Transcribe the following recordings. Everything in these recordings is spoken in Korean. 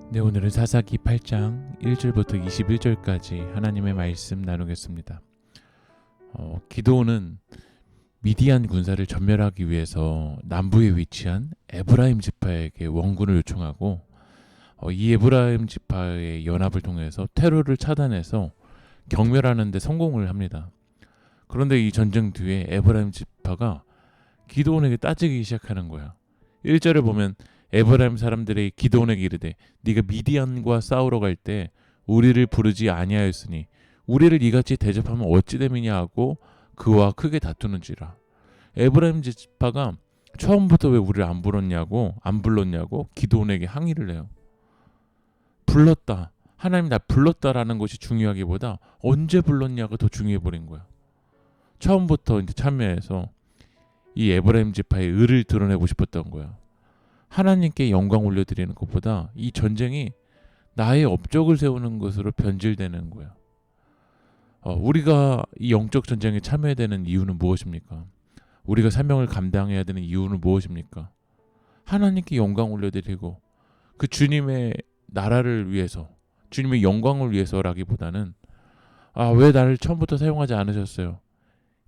네, 오늘은 사사기 8장 1절부터 21절까지 하나님의 말씀 나누겠습니다. 기드온은 미디안 군사를 전멸하기 위해서 남부에 위치한 에브라임 지파에게 원군을 요청하고 이 에브라임 지파의 연합을 통해서 테러를 차단해서 경멸하는 데 성공을 합니다. 그런데 이 전쟁 뒤에 에브라임 지파가 기드온에게 따지기 시작하는 거야. 1절을 보면 에브라임 사람들이 기드온에게 이르되 네가 미디안과 싸우러 갈 때 우리를 부르지 아니하였으니 우리를 이같이 대접하면 어찌 됨이냐 하고 그와 크게 다투는지라. 에브라임 지파가 처음부터 왜 우리를 안 불렀냐고 기드온에게 항의를 해요. 불렀다, 하나님 나 불렀다라는 것이 중요하기보다 언제 불렀냐가 더 중요해 버린 거야. 처음부터 이제 참여해서 이 에브라임 지파의 의를 드러내고 싶었던 거야. 하나님께 영광 올려드리는 것보다 이 전쟁이 나의 업적을 세우는 것으로 변질되는 거야. 우리가 이 영적 전쟁에 참여해야 되는 이유는 무엇입니까? 우리가 사명을 감당해야 되는 이유는 무엇입니까? 하나님께 영광 올려드리고 그 주님의 나라를 위해서, 주님의 영광을 위해서라기보다는 왜 나를 처음부터 사용하지 않으셨어요?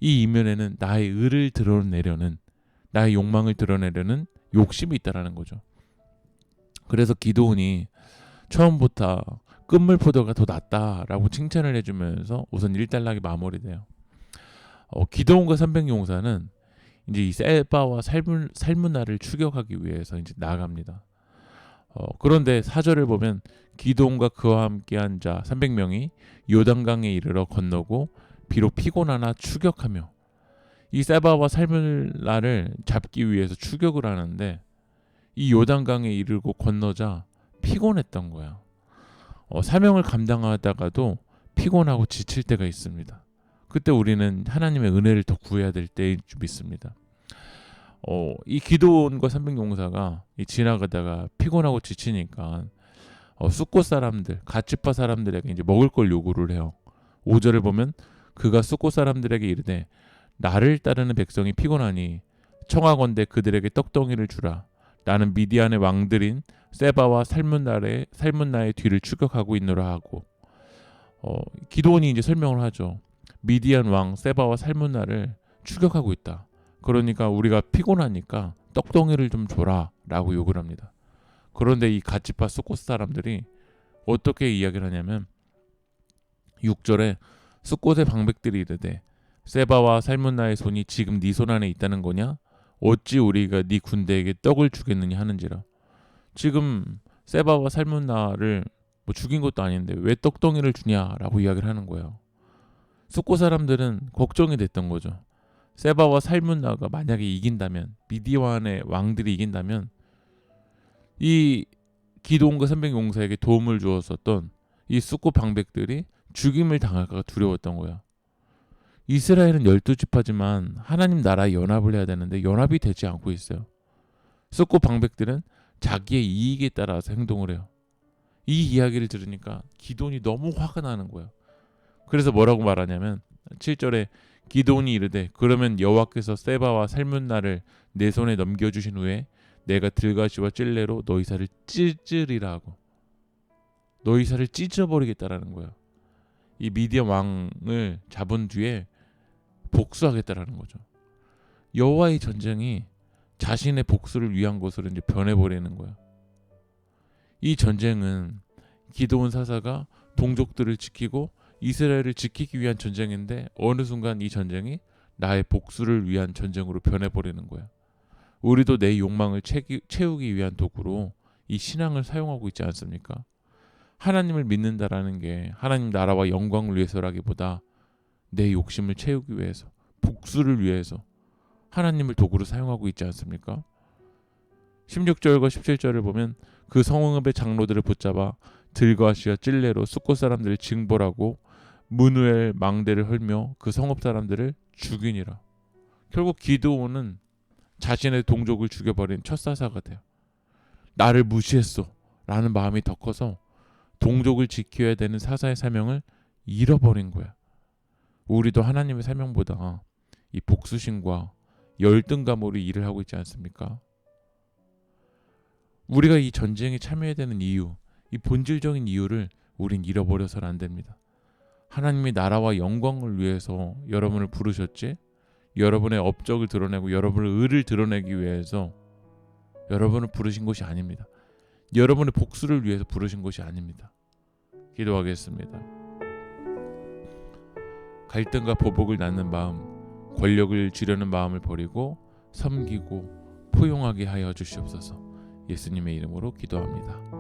이 이면에는 나의 의를 드러내려는, 나의 욕망을 드러내려는 욕심이 있다라는 거죠. 그래서 기드온이 처음부터 끝물포도가 더 낫다라고 칭찬을 해주면서 우선 일단락이 마무리돼요. 기드온과 300용사는 이제 이 세바와 살문나를 추격하기 위해서 이제 나아갑니다. 그런데 4절을 보면 기드온과 그와 함께한 자 300명이 요단강에 이르러 건너고 비록 피곤하나 추격하며, 이 세바와 살문나를 잡기 위해서 추격을 하는데 이 요단강에 이르고 건너자 피곤했던 거야. 사명을 감당하다가도 피곤하고 지칠 때가 있습니다. 그때 우리는 하나님의 은혜를 더 구해야 될 때인 줄 믿습니다. 이 기드온과 300용사가 지나가다가 피곤하고 지치니까 숫곳 사람들, 갓지파 사람들에게 이제 먹을 걸 요구를 해요. 5절을 보면 그가 숫곳 사람들에게 이르되 나를 따르는 백성이 피곤하니 청하건대 그들에게 떡덩이를 주라. 나는 미디안의 왕들인 세바와 살문나의 뒤를 추격하고 있노라 하고, 기드온이 이제 설명을 하죠. 미디안 왕 세바와 살문나를 추격하고 있다. 그러니까 우리가 피곤하니까 떡덩이를 좀 줘라라고 요구를 합니다. 그런데 이 갓지파 숫곳 사람들이 어떻게 이야기를 하냐면 6절에 숫곳의 방백들이 이르되 세바와 살문나의 손이 지금 네 손 안에 있다는 거냐? 어찌 우리가 네 군대에게 떡을 주겠느냐 하는지라. 지금 세바와 살문나를 죽인 것도 아닌데 왜 떡덩이를 주냐라고 이야기를 하는 거예요. 숫곳 사람들은 걱정이 됐던 거죠. 세바와 살문나가 만약에 이긴다면, 미디안의 왕들이 이긴다면 이 기드온과 300용사에게 도움을 주었었던 이 숫곳 방백들이 죽임을 당할까 두려웠던 거야. 이스라엘은 12지파지만 하나님 나라에 연합을 해야 되는데 연합이 되지 않고 있어요. 숫곳 방백들은 자기의 이익에 따라서 행동을 해요. 이 이야기를 들으니까 기드온이 너무 화가 나는 거예요. 그래서 뭐라고 말하냐면 7절에 기드온이 이르되 그러면 여호와께서 세바와 살문나를 내 손에 넘겨주신 후에 내가 들가시와 찔레로 너희 살을 찢으리라 하고, 너희 살을 찢어버리겠다라는 거예요. 이 미디안 왕을 잡은 뒤에 복수하겠다라는 거죠. 여호와의 전쟁이 자신의 복수를 위한 것으로 이제 변해버리는 거예요. 이 전쟁은 기드온 사사가 동족들을 지키고 이스라엘을 지키기 위한 전쟁인데 어느 순간 이 전쟁이 나의 복수를 위한 전쟁으로 변해버리는 거야. 우리도 내 욕망을 채우기 위한 도구로 이 신앙을 사용하고 있지 않습니까? 하나님을 믿는다라는 게 하나님 나라와 영광을 위해서라기보다 내 욕심을 채우기 위해서, 복수를 위해서 하나님을 도구로 사용하고 있지 않습니까? 16절과 17절을 보면 그 성읍의 장로들을 붙잡아 들가시와 찔레로 숫곳 사람들을 징벌하고 문우엘 망대를 헐며 그 성읍 사람들을 죽이니라. 결국 기드온은 자신의 동족을 죽여버린 첫 사사가 돼요. 나를 무시했어 라는 마음이 더 커서 동족을 지켜야 되는 사사의 사명을 잃어버린 거야. 우리도 하나님의 사명보다 이 복수심과 열등감으로 일을 하고 있지 않습니까? 우리가 이 전쟁에 참여해야 되는 이유, 이 본질적인 이유를 우린 잃어버려서는 안 됩니다. 하나님이 나라와 영광을 위해서 여러분을 부르셨지, 여러분의 업적을 드러내고 여러분의 의를 드러내기 위해서 여러분을 부르신 것이 아닙니다. 여러분의 복수를 위해서 부르신 것이 아닙니다. 기도하겠습니다. 갈등과 보복을 낳는 마음, 권력을 쥐려는 마음을 버리고 섬기고 포용하게 하여 주시옵소서. 예수님의 이름으로 기도합니다.